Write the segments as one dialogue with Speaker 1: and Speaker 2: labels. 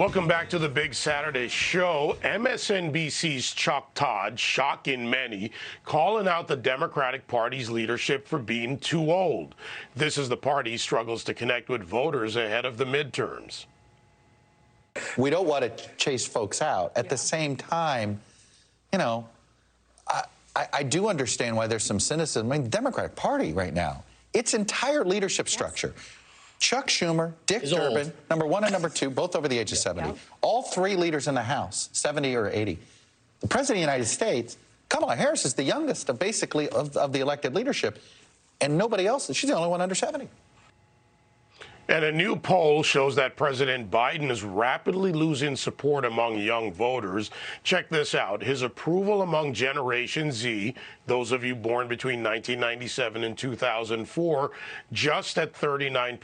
Speaker 1: Welcome back to the Big Saturday Show. MSNBC's Chuck Todd, shocking many, calling out the Democratic Party's leadership for being too old. This as the party struggles to connect with voters ahead of the midterms.
Speaker 2: We don't want to chase folks out. At the same time, you know, I do understand why there's some cynicism. I mean, the Democratic Party right now, its entire leadership structure, Chuck Schumer, Dick Durbin, number one and number two, both over the age of 70. All three leaders in the House, 70 or 80. The President of the United States, Kamala Harris, is the youngest of basically of the elected leadership, and nobody else. She's the only one under 70.
Speaker 1: And a new poll shows that President Biden is rapidly losing support among young voters. Check this out. His approval among Generation Z, those of you born between 1997 and 2004, just at 39%.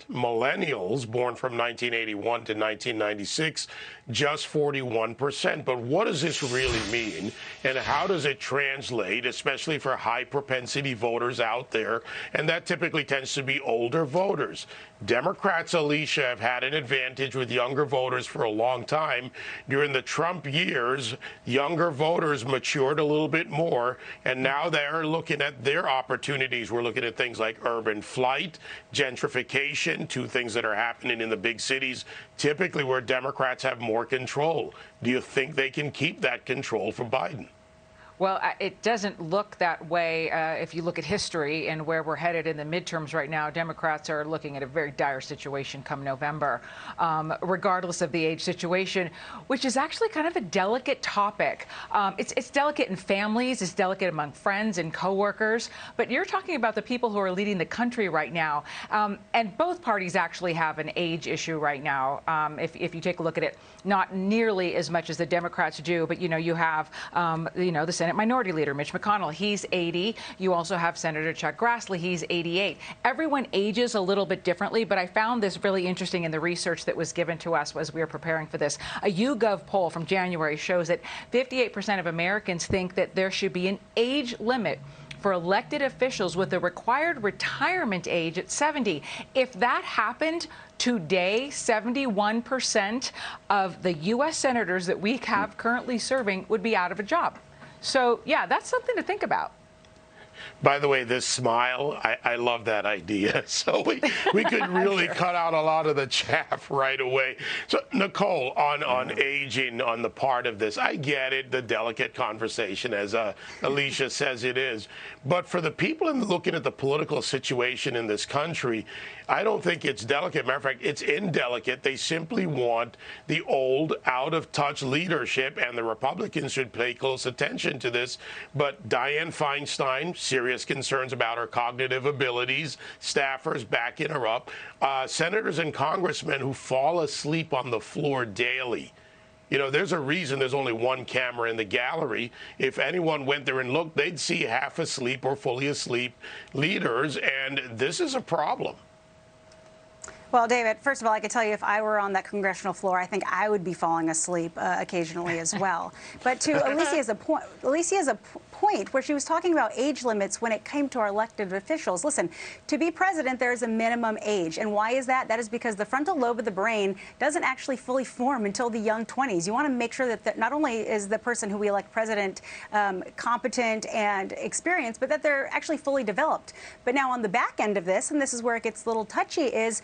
Speaker 1: Millennials born from 1981 to 1996, just 41%. But what does this really mean? And how does it translate, especially for high propensity voters out there? And that typically tends to be older voters. Democrats, Alicia, have had an advantage with younger voters for a long time. During the Trump years, younger voters matured a little bit more, and now they're looking at their opportunities. We're looking at things like urban flight, gentrification, two things that are happening in the big cities, typically where Democrats have more control. Do you think they can keep that control for Biden?
Speaker 3: Well, it doesn't look that way if you look at history and where we're headed in the midterms right now. Democrats are looking at a very dire situation come November, regardless of the age situation, which is actually kind of a delicate topic. It's delicate in families, it's delicate among friends and coworkers, but you're talking about the people who are leading the country right now. And both parties actually have an age issue right now. If you take a look at it, not nearly as much as the Democrats do, but, you have, the Senate Minority Leader Mitch McConnell, he's 80. You also have Senator Chuck Grassley, he's 88. Everyone ages a little bit differently, but I found this really interesting in the research that was given to us as we were preparing for this. A YouGov poll from January shows that 58% of Americans think that there should be an age limit for elected officials with a required retirement age at 70. If that happened today, 71% of the U.S. senators that we have currently serving would be out of a job. So, yeah, that's something to think about.
Speaker 1: By the way, this smile, I love that idea. So we could really cut out a lot of the chaff right away. So, Nicole, on aging, on the part of this, I get it, the delicate conversation, as Alicia says it is. But for the people looking at the political situation in this country, I don't think it's delicate. Matter of fact, it's indelicate. They simply want the old, out-of-touch leadership, and the Republicans should pay close attention to this. But Dianne Feinstein, serious concerns about her cognitive abilities, staffers backing her up, senators and congressmen who fall asleep on the floor daily. There's a reason there's only one camera in the gallery. If anyone went there and looked, they'd see half asleep or fully asleep leaders, and this is a problem.
Speaker 4: Well, David, first of all, I could tell you if I were on that congressional floor, I think I would be falling asleep occasionally as well. But to Alicia's point where she was talking about age limits when it came to our elected officials. Listen, to be president, there is a minimum age. And why is that? That is because the frontal lobe of the brain doesn't actually fully form until the young 20s. You want to make sure that not only is the person who we elect president competent and experienced, but that they're actually fully developed. But now on the back end of this, and this is where it gets a little touchy, is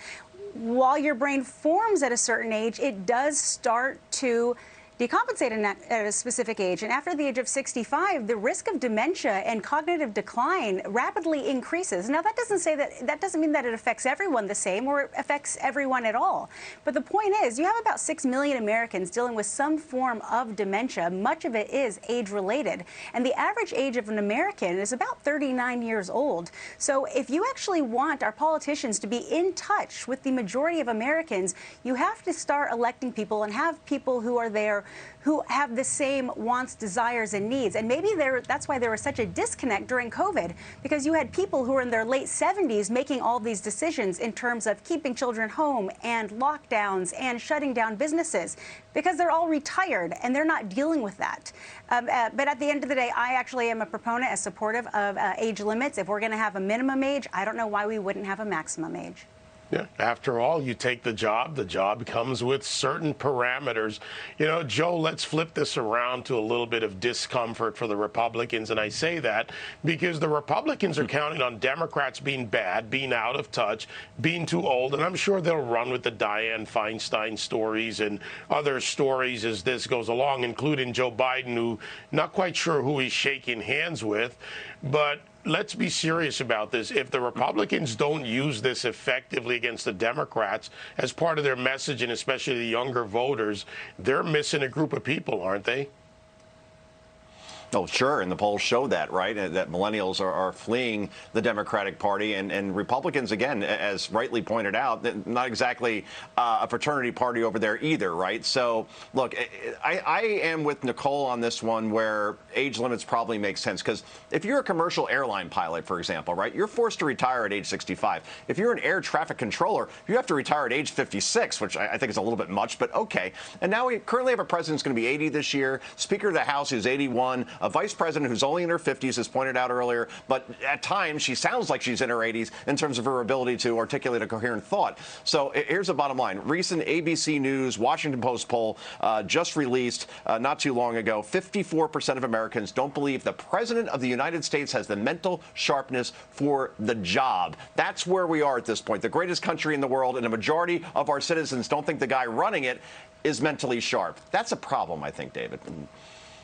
Speaker 4: while your brain forms at a certain age, it does start to decompensate at a specific age. And after the age of 65, the risk of dementia and cognitive decline rapidly increases. Now, that doesn't mean that it affects everyone the same or affects everyone at all. But the point is, you have about 6 million Americans dealing with some form of dementia. Much of it is age-related. And the average age of an American is about 39 years old. So if you actually want our politicians to be in touch with the majority of Americans, you have to start electing people and have people who are there who have the same wants, desires, and needs. And maybe that's why there was such a disconnect during COVID, because you had people who were in their late 70s making all these decisions in terms of keeping children home and lockdowns and shutting down businesses, because they're all retired and they're not dealing with that. But at the end of the day, I actually am a proponent, a supportive of age limits. If we're going to have a minimum age, I don't know why we wouldn't have a maximum age.
Speaker 1: Yeah, after all, you take the job comes with certain parameters. You know, Joe, let's flip this around to a little bit of discomfort for the Republicans. And I say that because the Republicans are counting on Democrats being bad, being out of touch, being too old. And I'm sure they'll run with the Dianne Feinstein stories and other stories as this goes along, including Joe Biden, who not quite sure who he's shaking hands with. But let's be serious about this. If the Republicans don't use this effectively against the Democrats as part of their message, and especially the younger voters, they're missing a group of people, aren't they?
Speaker 5: Oh, sure. And the polls show that, right? That millennials are fleeing the Democratic Party. And Republicans, again, as rightly pointed out, not exactly a fraternity party over there either, right? So, look, I am with Nicole on this one where age limits probably make sense. Because if you're a commercial airline pilot, for example, right, you're forced to retire at age 65. If you're an air traffic controller, you have to retire at age 56, which I think is a little bit much, but okay. And now we currently have a president who's going to be 80 this year, Speaker of the House who's 81, a vice president who's only in her 50s, as pointed out earlier, but at times she sounds like she's in her 80s in terms of her ability to articulate a coherent thought. So here's the bottom line. Recent ABC News, Washington Post poll just released not too long ago, 54% of Americans don't believe the president of the United States has the mental sharpness for the job. That's where we are at this point. The greatest country in the world, and a majority of our citizens don't think the guy running it is mentally sharp. That's a problem, I think, David.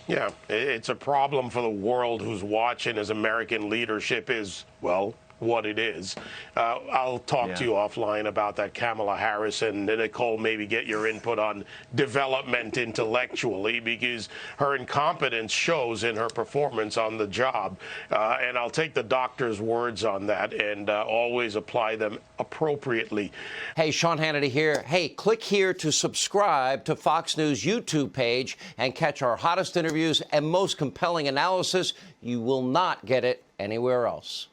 Speaker 1: Yeah, it's a problem for the world who's watching as American leadership is, well, what it is. I'll talk to you offline about that, Kamala Harris, and Nicole, maybe get your input on development intellectually, because her incompetence shows in her performance on the job. And I'll take the doctor's words on that and always apply them appropriately.
Speaker 6: Hey, Sean Hannity here. Hey, click here to subscribe to Fox News YouTube page and catch our hottest interviews and most compelling analysis. You will not get it anywhere else.